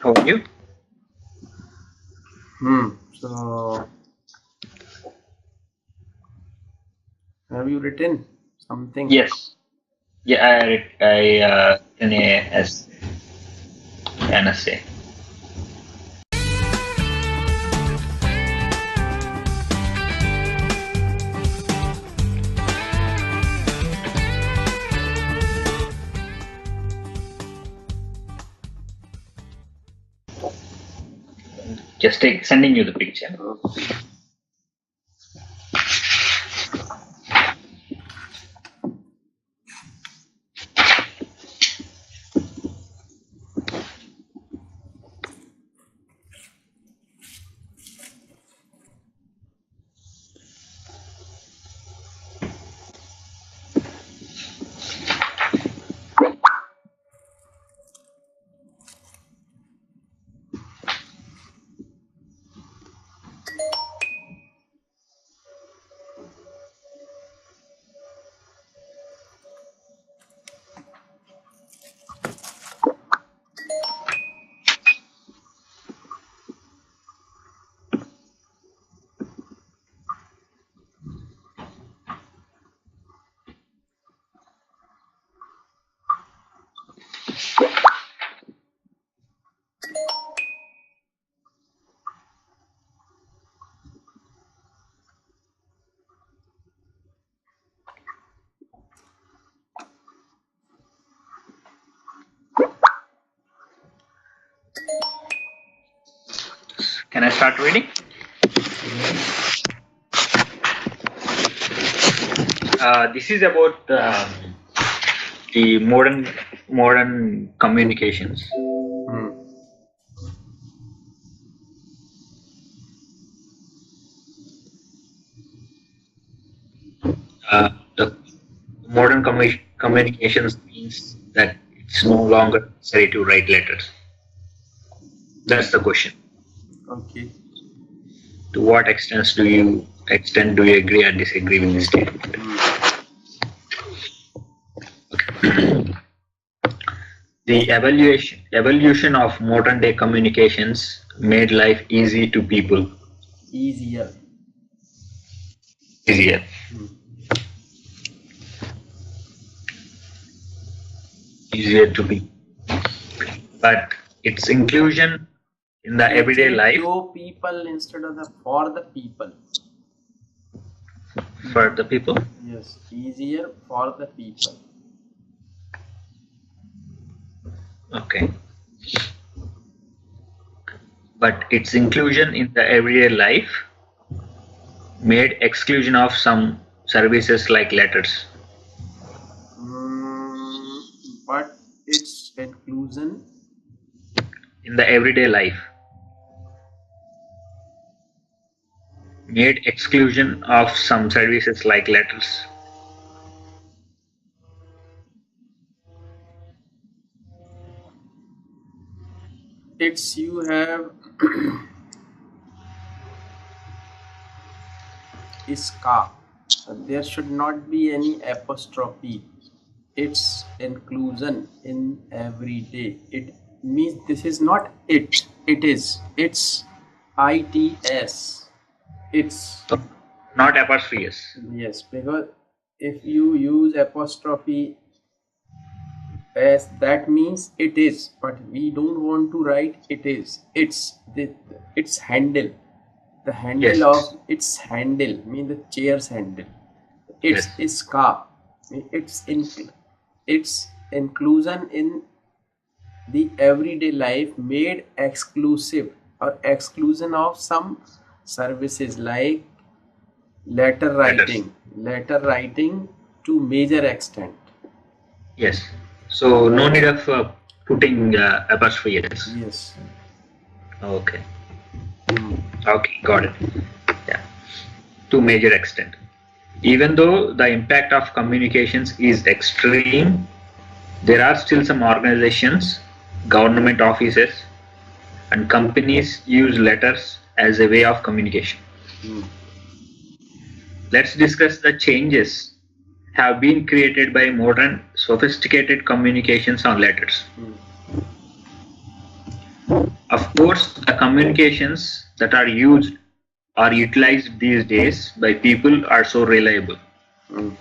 How are you? So, have you written something? Yes. Yeah, I written an essay. Just sending you the picture. Okay. Can I start reading? This is about the modern communications. The modern communications means that it's no longer necessary to write letters. That's the question. Okay. To what extent do you agree or disagree with this statement? Okay. The evolution of modern day communications made life easy to people. Easier. Easier to be, but its inclusion in the everyday life. To people instead of for the people. For the people. Yes, easier for the people. Okay. But its inclusion in the everyday life made exclusion of some services like letters. But its inclusion in the everyday life made exclusion of some services like letters. It's you have iska. There should not be any apostrophe. Its inclusion in every day. It means this is not it. It is. It's ITS. It's not apostrophe. Yes, because if you use apostrophe S, that means it is, but we don't want to write it is. It's handle. The handle of its handle means the chair's handle. It's iska. Its inclusion in the everyday life made exclusive or exclusion of some services like letter writing to major extent. Yes. So no need of putting apostrophe. Yes. Okay. Okay, got it. Yeah. To major extent. Even though the impact of communications is extreme, there are still some organizations, government offices, and companies use letters as a way of communication. Let's discuss the changes have been created by modern sophisticated communications on letters. Of course, the communications that are used or utilized these days by people are so reliable. Mm.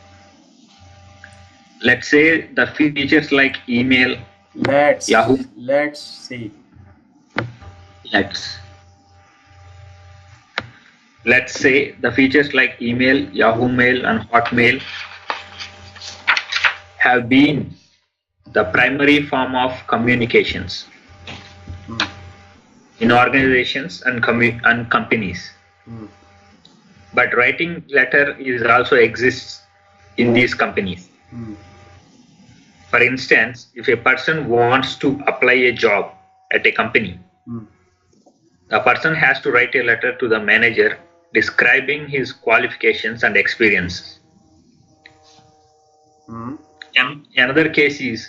Let's say the features like email, Yahoo. Let's say. Let's say the features like email, Yahoo Mail, and Hotmail have been the primary form of communications Mm. in organizations and companies. Mm. But writing letter is also exists in these companies. Mm. For instance, if a person wants to apply a job at a company, Mm. the person has to write a letter to the manager describing his qualifications and experiences. Mm. Another case is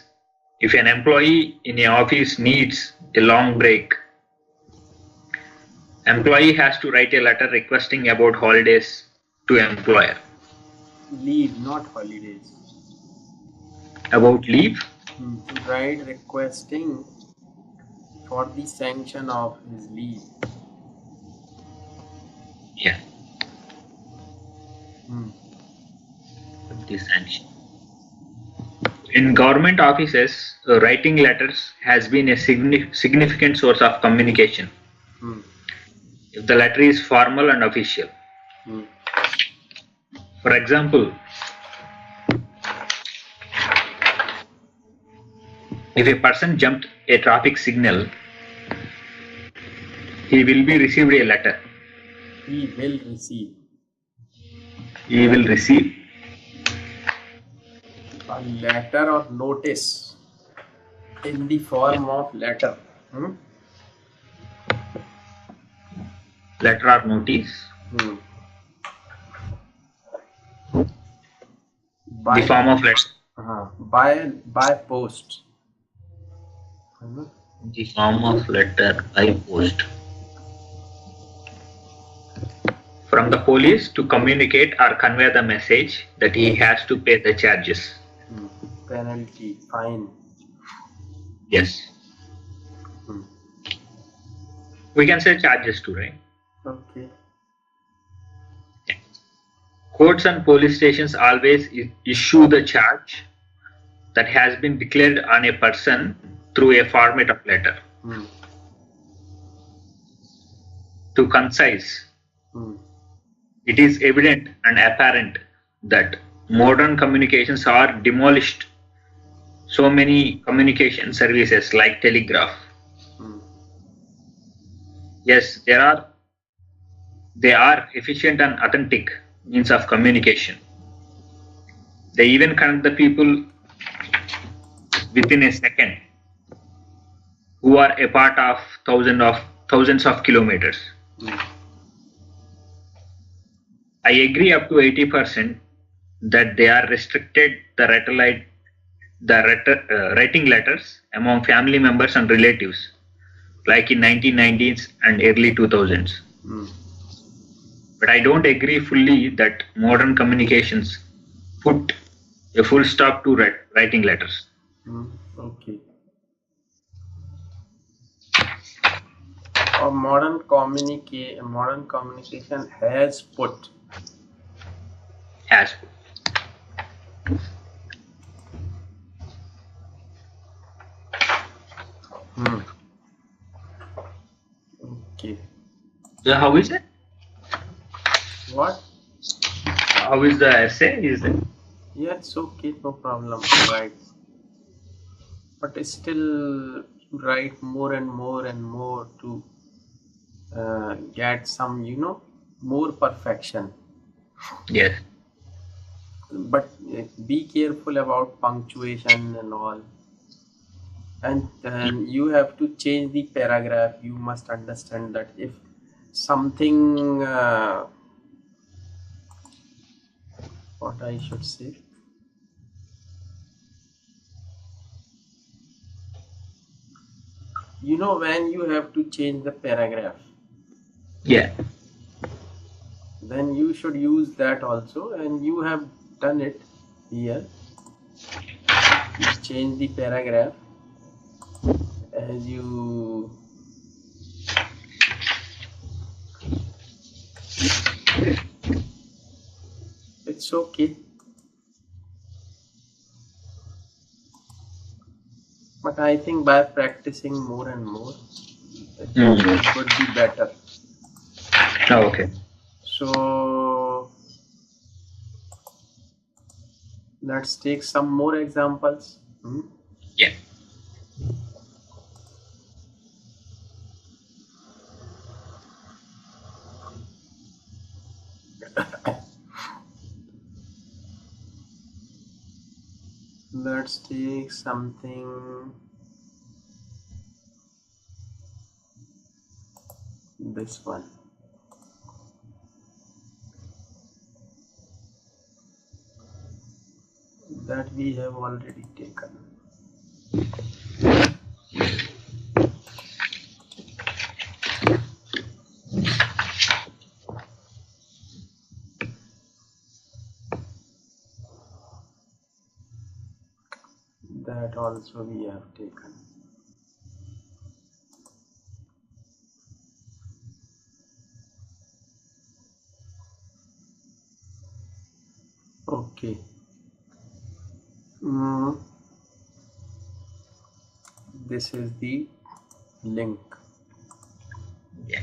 if an employee in an office needs a long break, employee has to write a letter requesting about holidays to employer. Leave, not holidays. About leave? To write requesting for the sanction of his leave. Yeah. Mm. The sanction. In government offices, writing letters has been a significant source of communication. Mm. If the letter is formal and official. Mm. For example, if a person jumped a traffic signal, he will be received a letter. He will receive. He will receive A letter or notice in the form of letter. Letter or notice. By, the form of letter. By post. The form of letter by post. From the police to communicate or convey the message that he has to pay the charges. Penalty, fine. Yes. We can say charges too, right? Okay. Courts and police stations always issue the charge that has been declared on a person through a format of letter. To concise, it is evident and apparent that modern communications are demolished so many communication services like telegraph. Yes, they are efficient and authentic means of communication. They even connect the people within a second who are a part of thousands of kilometers. I agree up to 80% that they are restricted writing letters among family members and relatives, like in 1990s and early 2000s. But I don't agree fully that modern communications put a full stop to writing letters. Okay. Modern communication has put. Okay. So how is it? What? How is the essay? Is it? Yeah, it's okay, no problem. Right. But still write more and more to get some, more perfection. Yes. But be careful about punctuation and all. And you have to change the paragraph. You must understand that if something, what I should say, when you have to change the paragraph, then you should use that also, and you have done it here. You change the paragraph as you It's okay. But I think by practicing more and more, it would be better. Oh, okay. So let's take some more examples. Yeah. Let's take something. This one. That we have already taken. That also we have taken. Okay. This is the link. Yeah.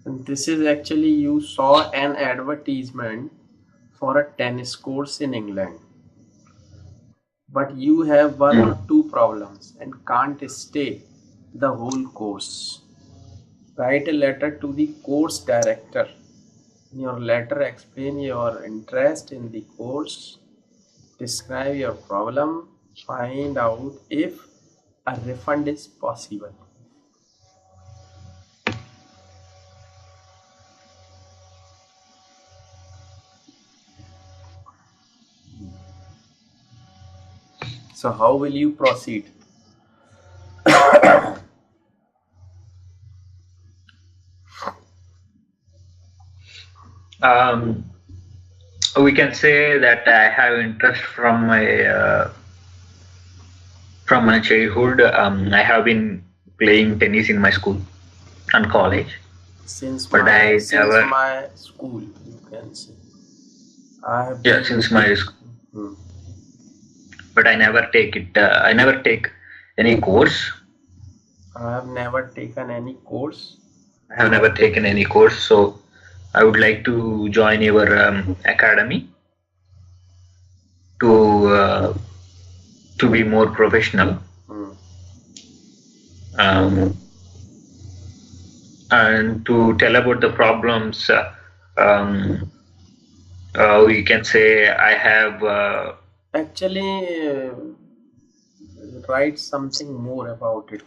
And this is actually, you saw an advertisement for a tennis course in England, but you have one or two problems and can't stay the whole course. Write a letter to the course director. In your letter, explain your interest in the course, describe your problem, find out if a refund is possible. So how will you proceed? We can say that I have interest from my childhood. I have been playing tennis in my school and college. Since But my school, you can say. I have been since my school. But I never take it. I never take any course. I have never taken any course. I have never taken any course, so I would like to join your academy to be more professional. And to tell about the problems, we can say I have. Actually, write something more about it,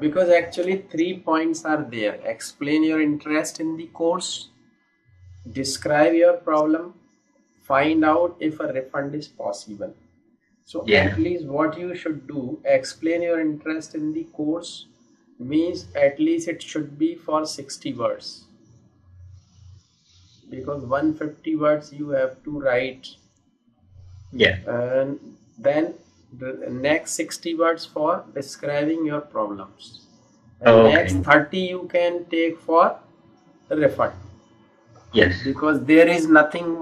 because actually 3 points are there. Explain your interest in the course, describe your problem, find out if a refund is possible. So at least what you should do, explain your interest in the course, means at least it should be for 60 words, because 150 words you have to write. And then the next 60 words for describing your problems, and next 30 you can take for refund. Because there is nothing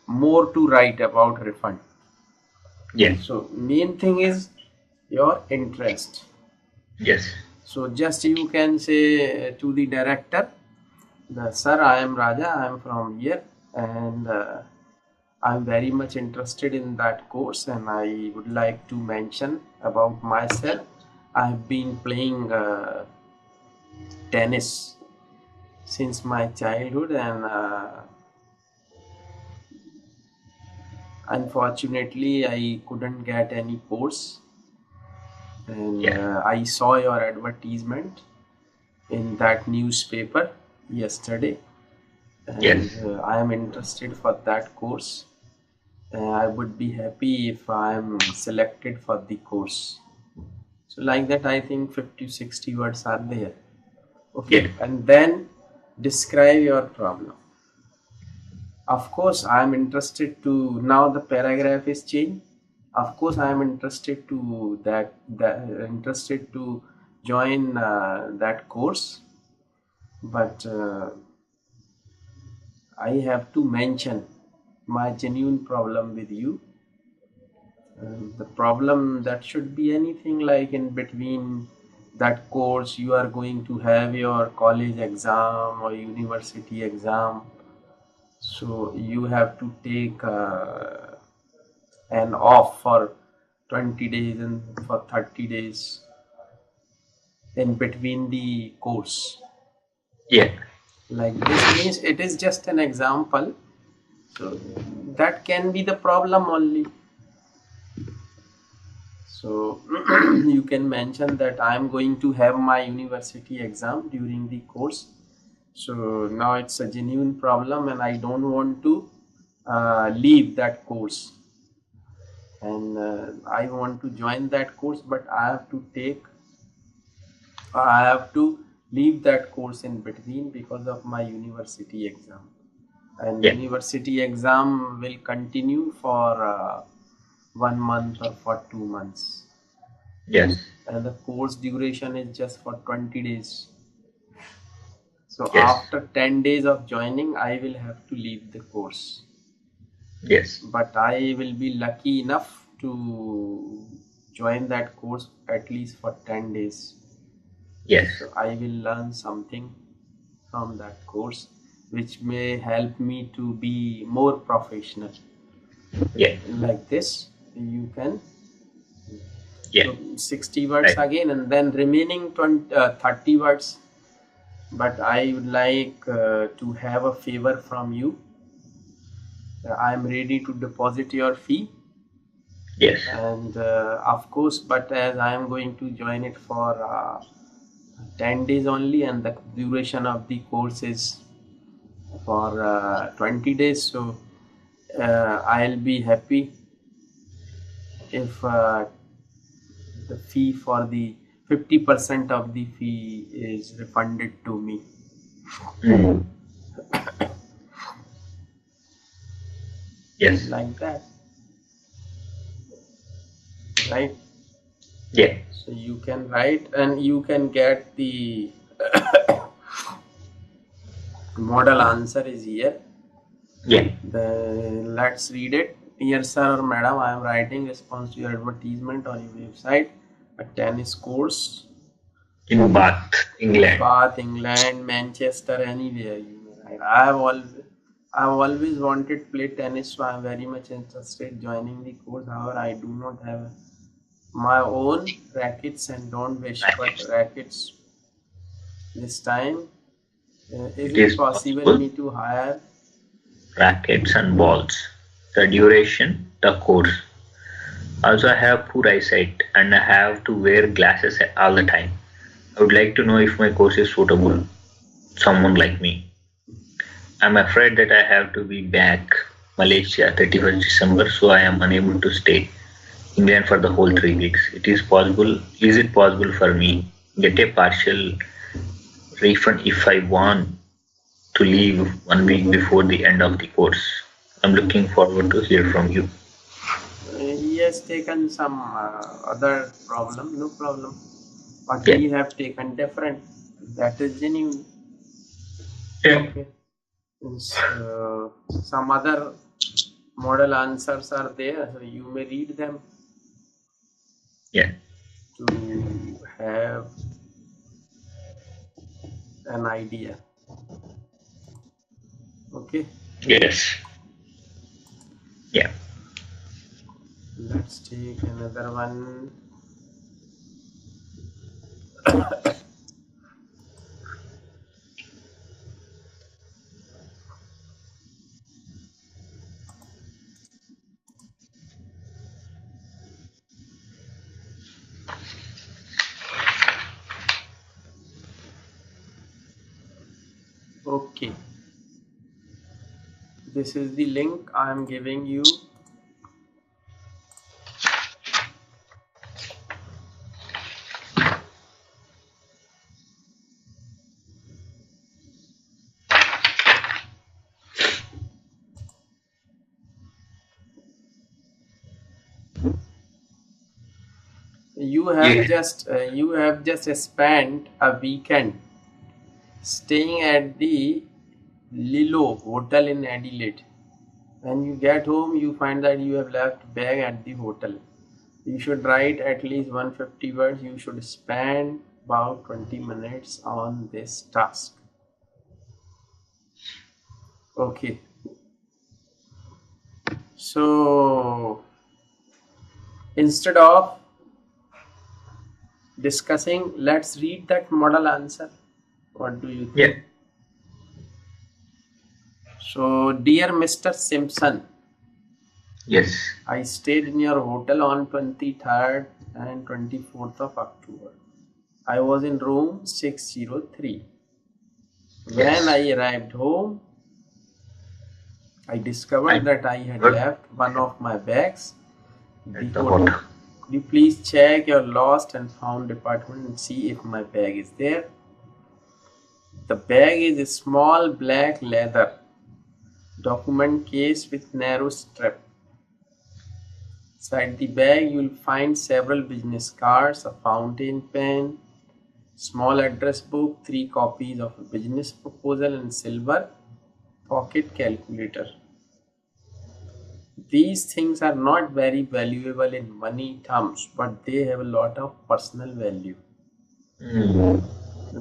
more to write about refund. So main thing is your interest. So just you can say to the director, sir, I am Raja, I am from here, and I'm very much interested in that course, and I would like to mention about myself. I've been playing tennis since my childhood, and unfortunately I couldn't get any course, and I saw your advertisement in that newspaper yesterday, and I am interested for that course. I would be happy if I am selected for the course. So like that, I think 50-60 words are there. Okay. And then describe your problem. Of course, I am interested to, now the paragraph is changed. Of course, I am interested to interested to join that course, but I have to mention my genuine problem with you. The problem that should be anything like in between that course you are going to have your college exam or university exam, so you have to take an off for 20 days and for 30 days in between the course. Yeah. Like this means it is just an example, so that can be the problem only. So you can mention that I am going to have my university exam during the course. So now it's a genuine problem and I don't want to leave that course. And I want to join that course, but I have to leave that course in between because of my university exam. And Yeah. university exam will continue for 1 month or for 2 months. Yes. And the course duration is just for 20 days. So Yes. after 10 days of joining, I will have to leave the course. Yes. But I will be lucky enough to join that course at least for 10 days. Yes. So I will learn something from that course, which may help me to be more professional. Yeah. Like this, you can. Yeah. So 60 words Right. again, and then remaining 30 words. But I would like to have a favor from you. I am ready to deposit your fee. Yes. And of course, but as I am going to join it for 10 days only, and the duration of the course is for 20 days, so I'll be happy if the fee for the 50% of the fee is refunded to me. Mm. Yes. Like that, right? Yeah. So you can write and you can get the model answer is here. Yeah. Let's read it. Dear sir or madam, I am writing response to your advertisement on your website. A tennis course, In Bath, England. Bath, England, Manchester, anywhere you may write. I've always wanted to play tennis, so I'm very much interested joining the course. However, I do not have my own rackets and don't wish for rackets this time. Is It it is possible possible. me to hire? Rackets and balls. The duration, the course. Also, I have poor eyesight and I have to wear glasses all the time. I would like to know if my course is suitable someone like me. I'm afraid that I have to be back Malaysia 31st December, so I am unable to stay England for the whole 3 weeks. Is it possible for me get a partial refund if I want to leave 1 week before the end of the course? I'm looking forward to hear from you. He has taken some other problem, no problem. But Yeah. we have taken different. That is genuine. Yeah. Okay. Some other model answers are there, so you may read them Yeah. to have an idea. Okay. Yes. Yeah. Let's take another one. Okay. This is the link I am giving you. You have Yeah. just spent a weekend staying at the Lilo Hotel in Adelaide. When you get home, you find that you have left bag at the hotel. You should write at least 150 words. You should spend about 20 minutes on this task. Okay. So instead of discussing, let's read that model answer. What do you think? Yeah. So, dear Mr. Simpson, Yes. I stayed in your hotel on 23rd and 24th of October. I was in room 603. When Yes. I arrived home, I discovered that I had Good. left one of my bags at At the the hotel. hotel. Could you please check your lost and found department and see if my bag is there? The bag is a small black leather document case with narrow strap. Inside the bag, you will find several business cards, a fountain pen, small address book, 3 copies of a business proposal, and silver pocket calculator. These things are not very valuable in money terms, but they have a lot of personal value. Mm.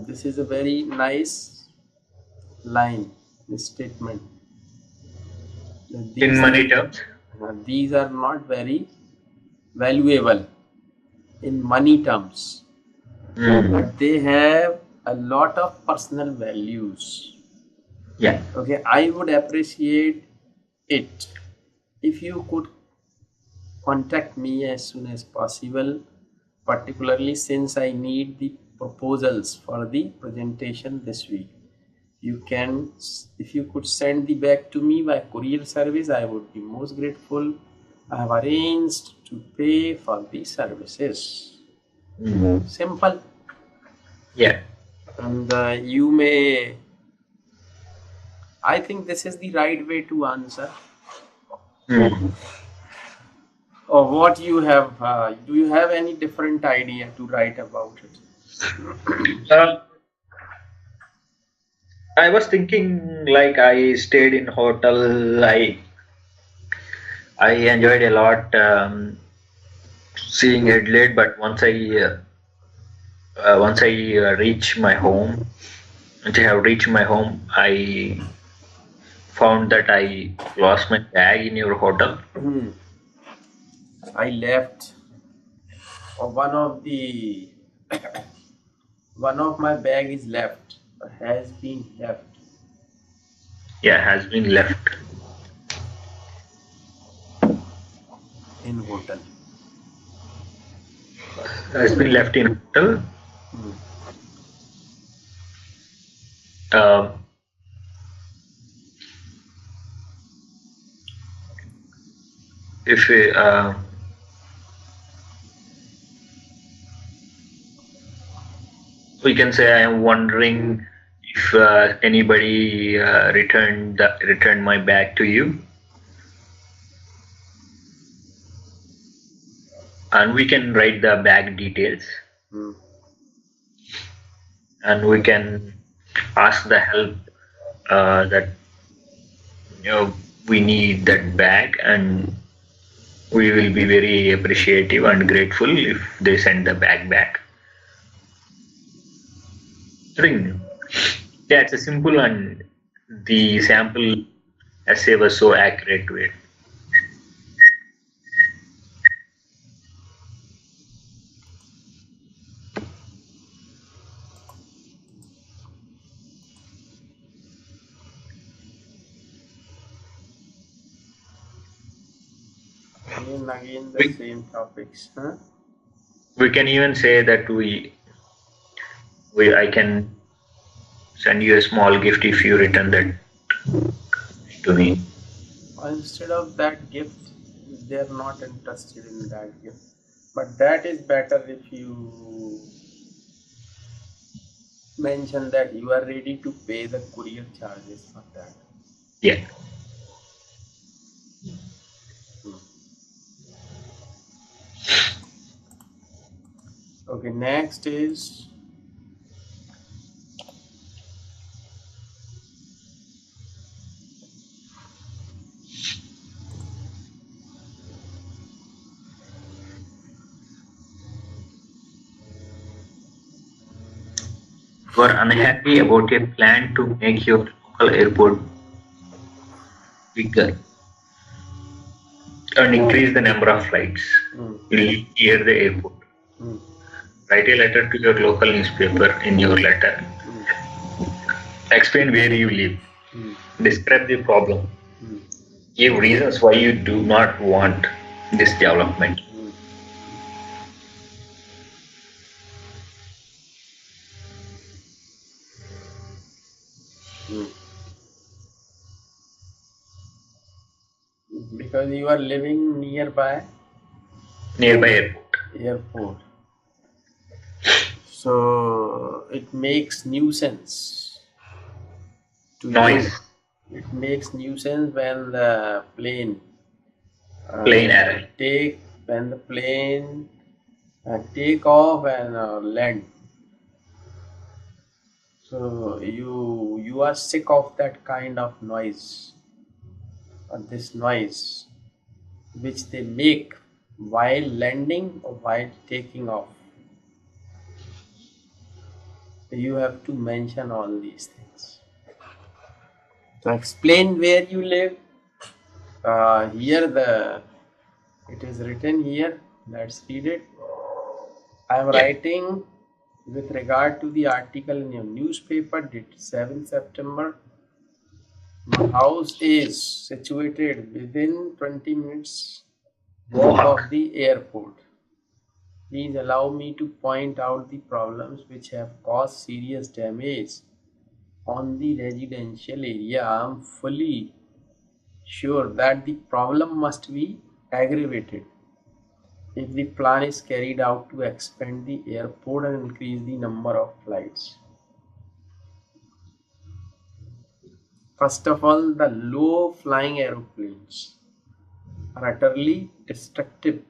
This is a very nice line, this statement. In money terms. These are not very valuable in money terms, but they have a lot of personal values. Yeah. Okay, I would appreciate it if you could contact me as soon as possible, particularly since I need the proposals for the presentation this week. If you could send the bag to me by courier service, I would be most grateful. I have arranged to pay for the services. Simple. Yeah. And I think this is the right way to answer. Or what you have, do you have any different idea to write about it? I was thinking like I stayed in hotel. I enjoyed a lot seeing Adelaide, but once I reach my home, once I have reached my home, I found that I lost my bag in your hotel. I left one of my bag is left, has been left. Yeah, has been left In hotel. Has been left in hotel. If we can say, I am wondering if anybody returned my bag to you, and we can write the bag details, and we can ask the help that we need that bag, and we will be very appreciative and grateful if they send the bag back. Yeah, it's a simple, and the sample essay was so accurate to it. Again the same topics, huh? We can even say that I can send you a small gift if you return that to me. Instead of that gift, they're not interested in that gift. But that is better if you mention that you are ready to pay the courier charges for that. Yeah. Okay, next is You are unhappy about a plan to make your local airport bigger and increase the number of flights near the airport. Write a letter to your local newspaper. In your letter, explain where you live, describe the problem, give reasons why you do not want this development. because you are living nearby airport. So it makes nuisance to Noise. you. It makes nuisance when the plane Arrive. take off and land. So you are sick of that kind of noise, or this noise which they make while landing or while taking off. You have to mention all these things. So explain where you live. Here it is written here. Let's read it. I am writing with regard to the article in your newspaper dated 7th September. My house is situated within 20 minutes walk of the airport. Please allow me to point out the problems which have caused serious damage on the residential area. I am fully sure that the problem must be aggravated if the plan is carried out to expand the airport and increase the number of flights. First of all, the low-flying aeroplanes are utterly destructive.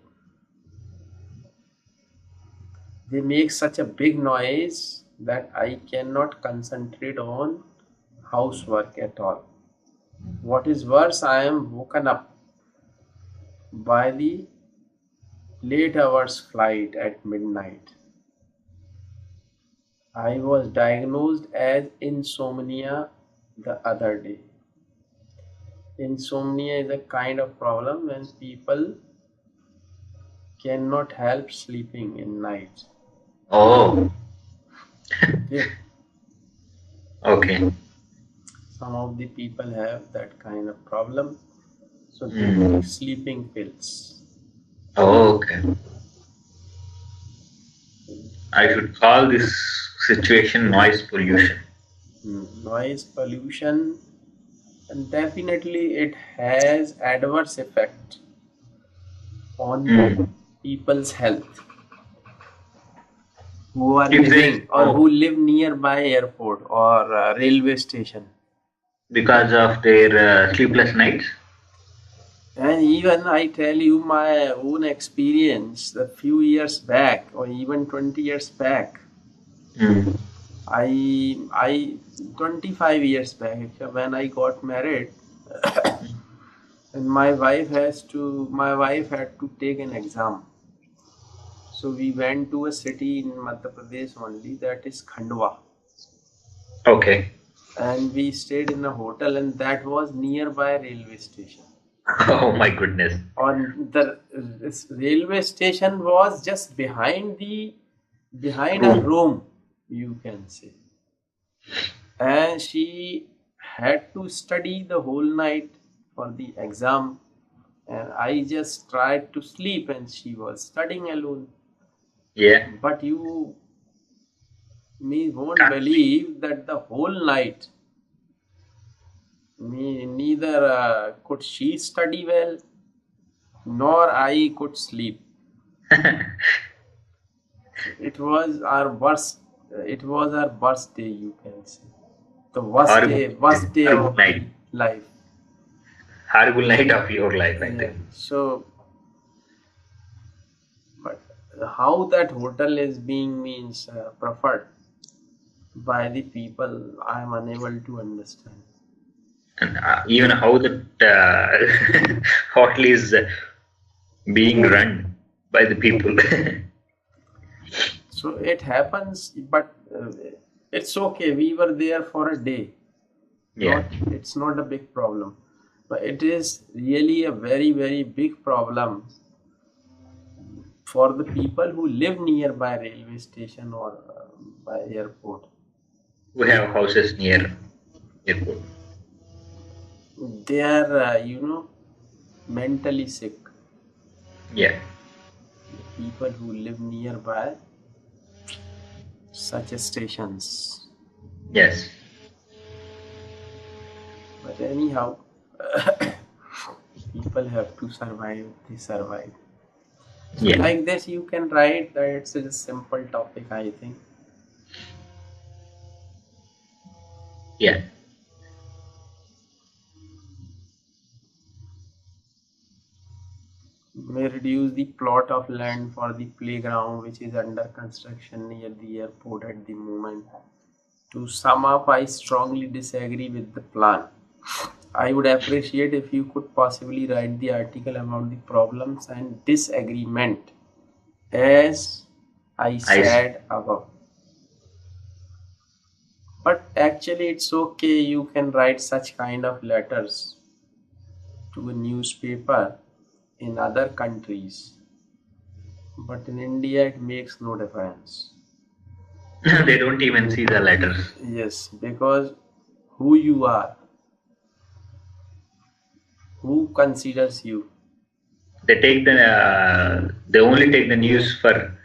They make such a big noise that I cannot concentrate on housework at all. What is worse, I am woken up by the late hours flight at midnight. I was diagnosed as insomnia the other day. Insomnia is a kind of problem when people cannot help sleeping in night. Oh. Yeah. Okay. Some of the people have that kind of problem, so they take sleeping pills. Oh, okay. I should call this situation noise pollution. Noise pollution, and definitely it has adverse effect on people's health who are living or who live nearby airport or railway station. Because of their sleepless nights? And even I tell you my own experience, a few years back or even 20 years back, I 25 years back when I got married, and my wife had to take an exam. So we went to a city in Madhya Pradesh only, that is Khandwa. Okay. And we stayed in a hotel, and that was nearby railway station. Oh my goodness. This railway station was just behind a room, you can say. And she had to study the whole night for the exam, and I just tried to sleep and she was studying alone. Yeah. But you won't believe that the whole night neither could she study well nor I could sleep. It was our worst day, you can say. The worst day of my life. Horrible night of your life, I think. So, but how that hotel is being means preferred by the people, I am unable to understand. And even how that hotel is being run by the people. So it happens, but it's okay. We were there for a day. Yeah. It's not a big problem, but it is really a very, very big problem for the people who live nearby railway station or by airport. We have houses near airport. They are, mentally sick. Yeah. People who live nearby such stations. Yes. But anyhow, people have to survive. They survive. So Yeah. like this, you can write that it's a simple topic, I think. Yeah. May reduce the plot of land for the playground which is under construction near the airport at the moment. To sum up, I strongly disagree with the plan. I would appreciate if you could possibly write the article about the problems and disagreement as I said above. But actually it's okay, you can write such kind of letters to a newspaper in other countries. But in India it makes no difference. They don't even see the letters. Yes, because who you are, who considers you. They take they only take the news for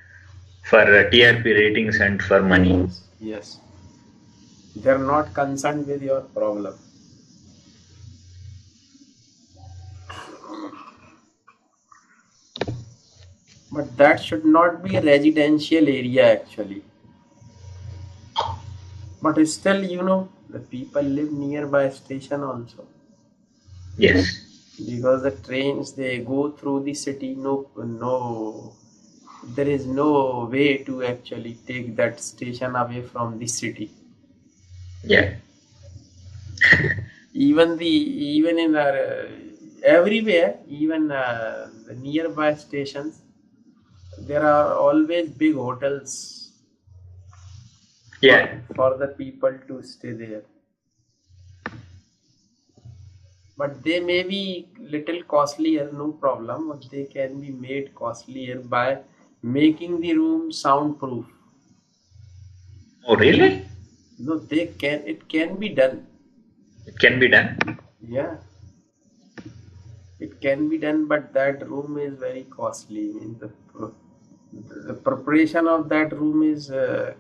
TRP ratings and for money. Yes. They're not concerned with your problem. But that should not be a residential area actually. But still, the people live nearby station also. Yes. Because the trains, they go through the city. There is no way to actually take that station away from the city. Yeah. Even in our everywhere, even the nearby stations, there are always big hotels. Yeah. For the people to stay there. But they may be little costlier, no problem, but they can be made costlier by making the room soundproof. Oh, really? No, it can be done. It can be done. Yeah. It can be done, but that room is very costly. I mean, the preparation of that room is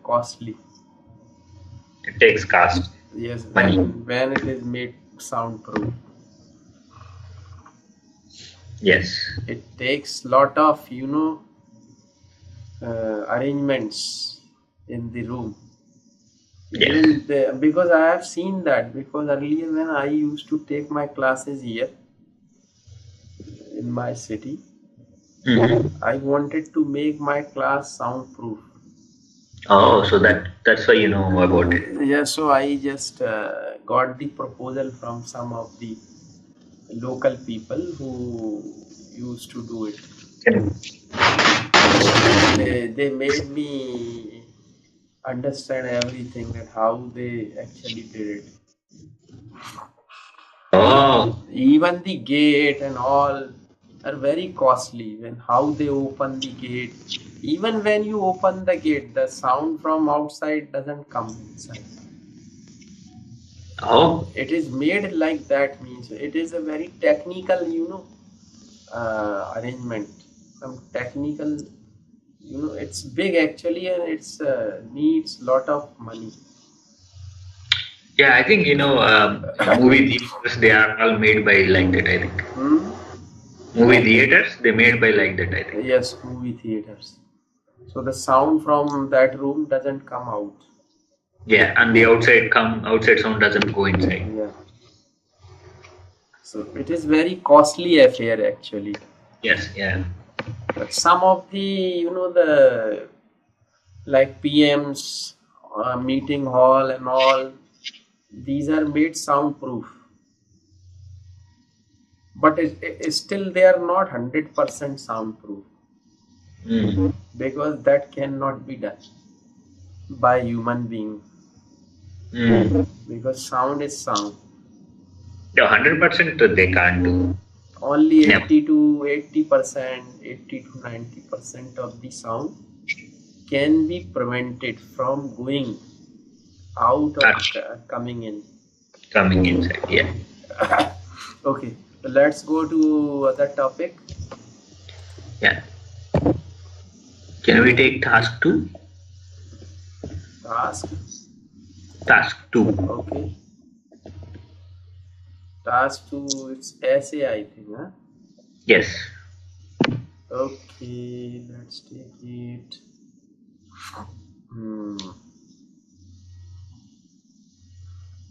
costly. It takes cost. Yes, Money. when it is made soundproof. Yes. It takes lot of arrangements in the room. Yes. Because I have seen that, because earlier when I used to take my classes here in my city, I wanted to make my class soundproof. Oh, so that's why you know about it. Yeah, so I just got the proposal from some of the local people who used to do it. They made me understand everything, that how they actually did it. Oh. Even the gate and all are very costly. When how they open the gate, even when you open the gate, the sound from outside doesn't come inside. Oh. It is made like that, means it is a very technical, arrangement. Some technical, it's big actually, and it's needs lot of money. Yeah, I think movie theaters, they are all made by like that. I think. Movie theaters, they made by like that. I think. Yes, movie theaters. So the sound from that room doesn't come out. Yeah, and the outside sound doesn't go inside. Yeah. So it is very costly affair actually. Yes. Yeah. But some of the, the like PMs, meeting hall and all, these are made soundproof. But still they are not 100% soundproof because that cannot be done by human being because sound is sound. The 100% they can't do. Only Yeah. 80 to 80%, 80 to 90% of the sound can be prevented from going out or coming in. Coming inside, yeah. Okay, so let's go to other topic. Yeah. Can we take task 2? Task 2. Okay. Task 2, it's essay, I think, huh? Yes. Okay, let's take it.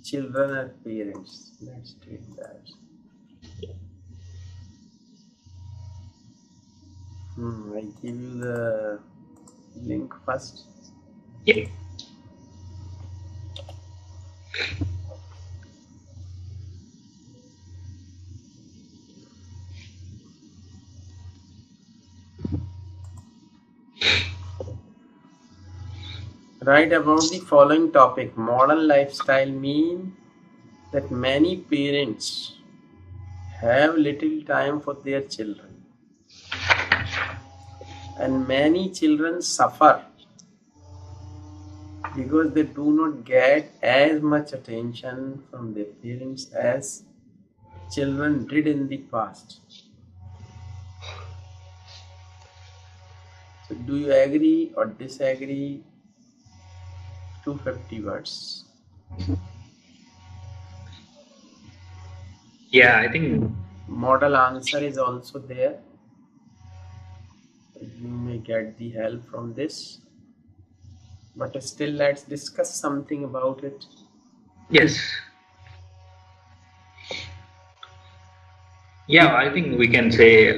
Children and parents. Let's take that. I give you the link first. Yeah. Write about the following topic. Modern lifestyle mean that many parents have little time for their children, and many children suffer because they do not get as much attention from their parents as children did in the past. So do you agree or disagree? 250 words. Yeah, I think Model answer is also there. You may get the help from this. But still, let's discuss something about it. yes. Yeah, I think we can say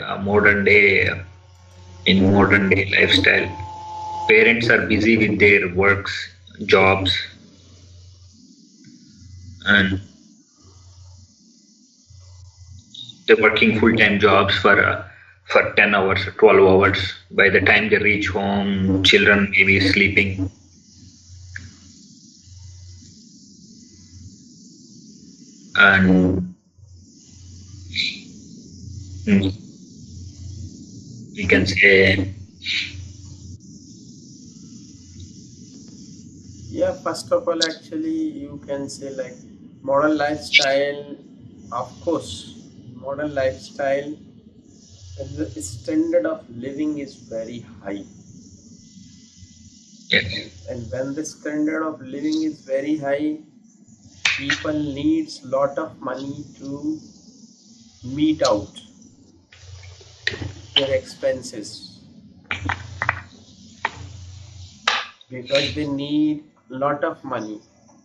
in modern day lifestyle, parents are busy with their works, jobs, and they're working full-time jobs for 10 hours, 12 hours. By the time they reach home, children may be sleeping. And we can say, Yeah, first of all, actually, you can say like modern lifestyle, of course, modern lifestyle, the standard of living is very high. yes, And when the standard of living is very high, people needs lot of money to meet out their expenses because they need lot of money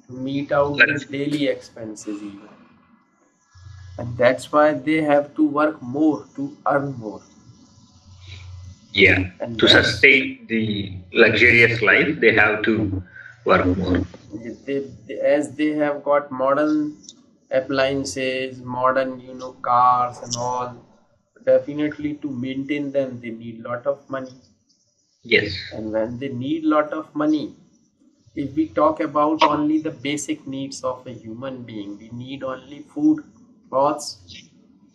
to meet out their daily expenses even. And that's why they have to work more to earn more. yeah, And to sustain the luxurious life, they have to work more. as they have got modern appliances, modern cars and all, definitely to maintain them they need lot of money. Yes, And when they need lot of money, if we talk about only the basic needs of a human being, we need only food, clothes,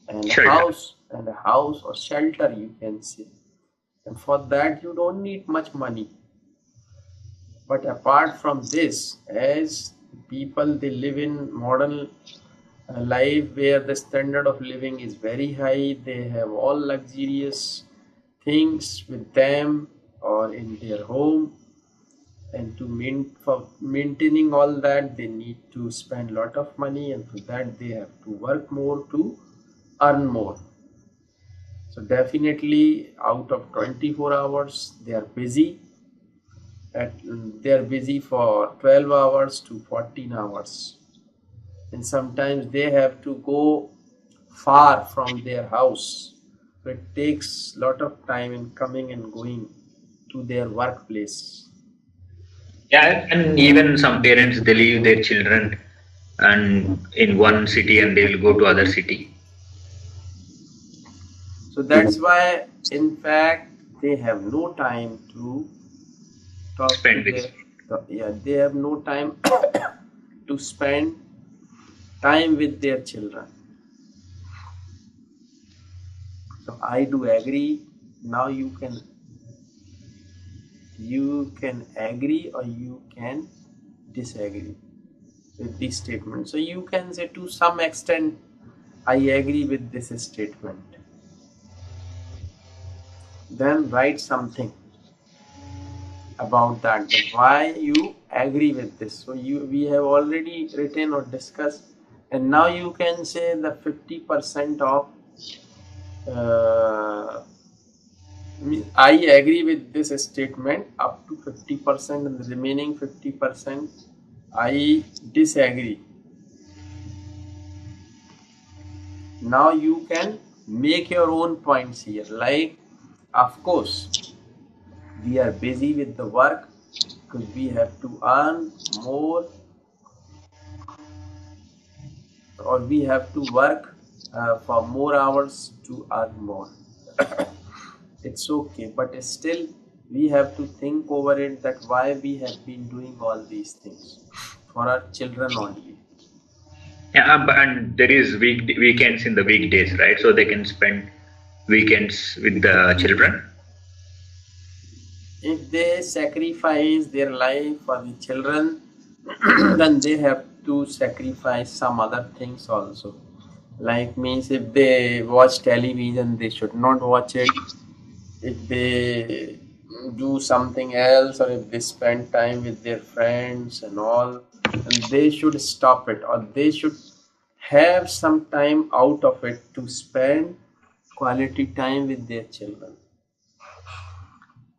and a house or shelter, you can say. And for that you don't need much money. But apart from this, as people they live in modern life where the standard of living is very high, they have all luxurious things with them or in their home, and for maintaining all that they need to spend lot of money, and for that they have to work more to earn more. So definitely out of 24 hours they are busy. They are busy for 12 hours to 14 hours, and sometimes they have to go far from their house So it takes lot of time in coming and going to their workplace. Yeah, and even some parents they leave their children and in one city and they will go to other city. So that's why, in fact, they have no time to talk to Spend with. yeah, they have no time to spend time with their children. So I do agree. Now you can agree or you can disagree with this statement. So you can say to some extent I agree with this statement. Then write something about that why you agree with this. So we have already written or discussed, and now you can say the 50% of I agree with this statement up to 50%, and the remaining 50% I disagree. Now you can make your own points here, like, of course we are busy with the work because we have to earn more, or we have to work for more hours to earn more. It's okay, but still we have to think over it that why we have been doing all these things for our children only. Yeah, and there is weekends in the weekdays, right? So they can spend weekends with the children. If they sacrifice their life for the children, then they have to sacrifice some other things also. Like, means if they watch television, they should not watch it. If they do something else, or if they spend time with their friends and all, and they should stop it, or they should have some time out of it to spend quality time with their children.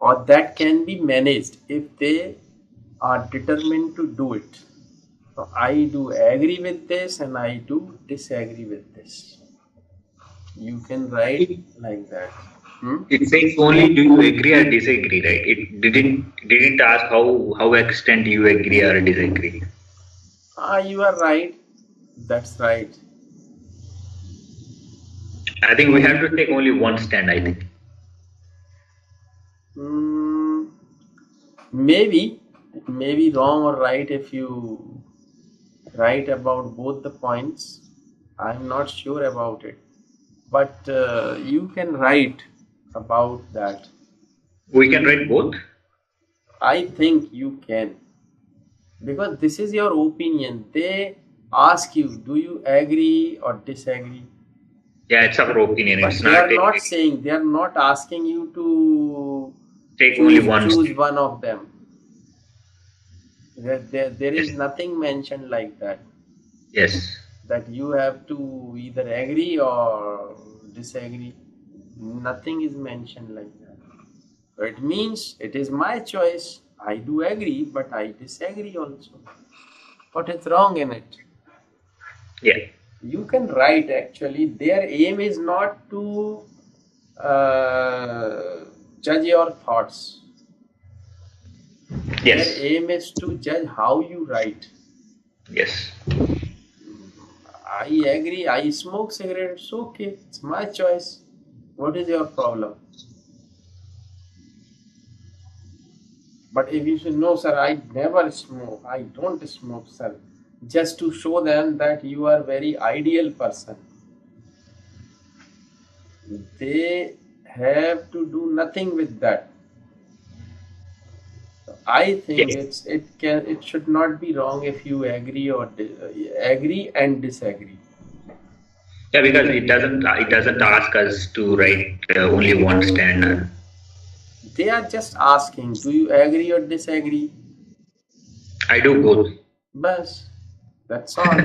Or that can be managed if they are determined to do it. So I do agree with this and I do disagree with this. You can write like that. It says only do you agree or disagree, right? It didn't ask how extent you agree or disagree. You are right. That's right. I think we have to take only one stand, I think. Maybe it may be wrong or right if you write about both the points. I'm not sure about it, but you can write about that. We can write both. I think you can, because this is your opinion. They ask you, do you agree or disagree? Yeah, it's our opinion. But It's they not are not saying, they are not asking you to take only one. choose one of them. There is nothing mentioned like that. Yes. That you have to either agree or disagree. Nothing is mentioned like that. So it means it is my choice. I do agree, but I disagree also. What is wrong in it? Yeah. You can write, actually. Their aim is not to judge your thoughts. Yes. Their aim is to judge how you write. Yes. I agree, I smoke cigarettes, okay, it's my choice. What is your problem? But if you say, no sir, I never smoke, I don't smoke sir, just to show them that you are very ideal person, they have to do nothing with that. I think Yes. it should not be wrong if you agree or agree and disagree. Yeah, because it doesn't ask us to write only one stand. They are just asking, do you agree or disagree? I do both. Bas, that's all.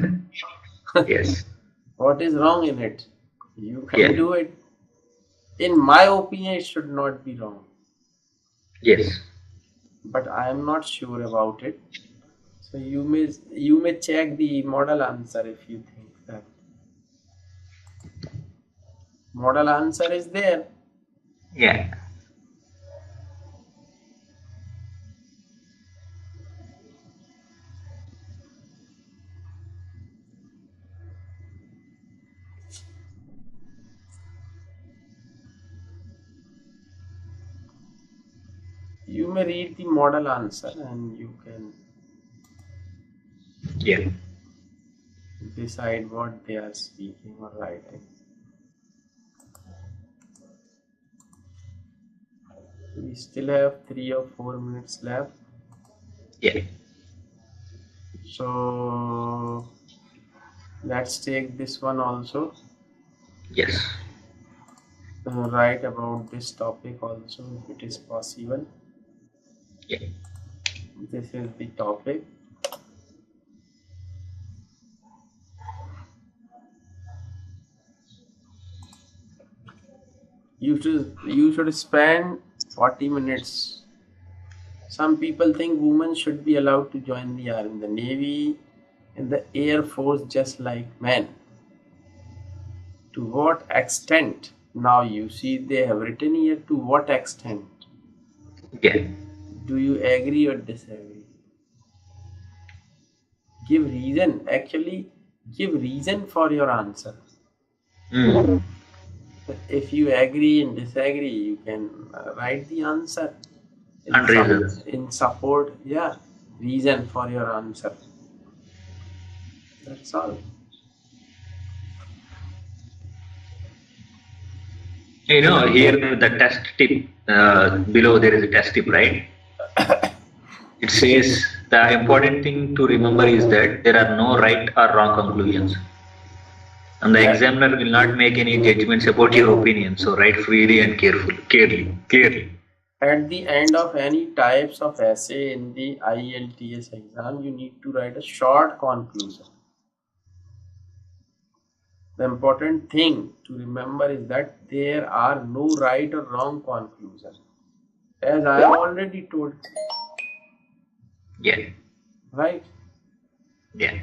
Yes. What is wrong in it? You can Yeah. do it. In my opinion, it should not be wrong. Yes. But I am not sure about it. So you may check the model answer if you think that. Model answer is there. Yeah. You may read the model answer and you can Yeah. decide what they are speaking or writing. We still have 3 or 4 minutes left. Yeah. So let's take this one also. Yes. Write about this topic also if it is possible. Yeah. This is the topic. You should spend 40 minutes. Some people think women should be allowed to join the army, the navy, and the air force just like men. To what extent? Now you see they have written here to what extent. Yeah. Do you agree or disagree? Give reason. Actually, give reason for your answer. Mm. If you agree and disagree, you can write the answer And reasons. in support. Yeah, reason for your answer. That's all. You know, here the test tip, below there is a test tip, right? It says the important thing to remember is that there are no right or wrong conclusions. And the examiner will not make any judgments about your opinion. So write freely and clearly. At the end of any types of essay in the IELTS exam, you need to write a short conclusion. The important thing to remember is that there are no right or wrong conclusions. As I have already told, Yeah. right? Yeah.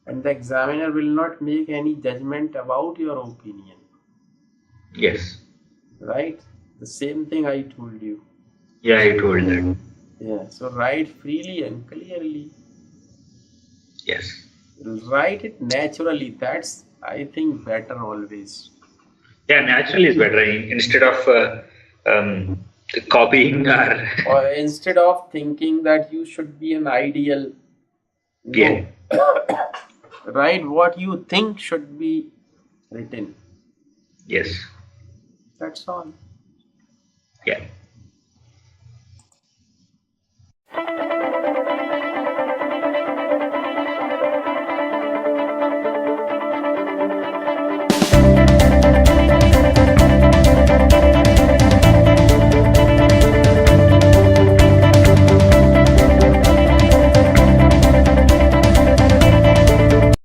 And the examiner will not make any judgment about your opinion, Yes. right? The same thing I told you. Yeah, I told that. Yeah, so write freely and clearly. Yes. Write it naturally. That's, I think, better always. Yeah, natural is better instead of um, copying or. Or instead of thinking that you should be an ideal, Yeah. no. Write what you think should be written. Yes. That's all. Yeah.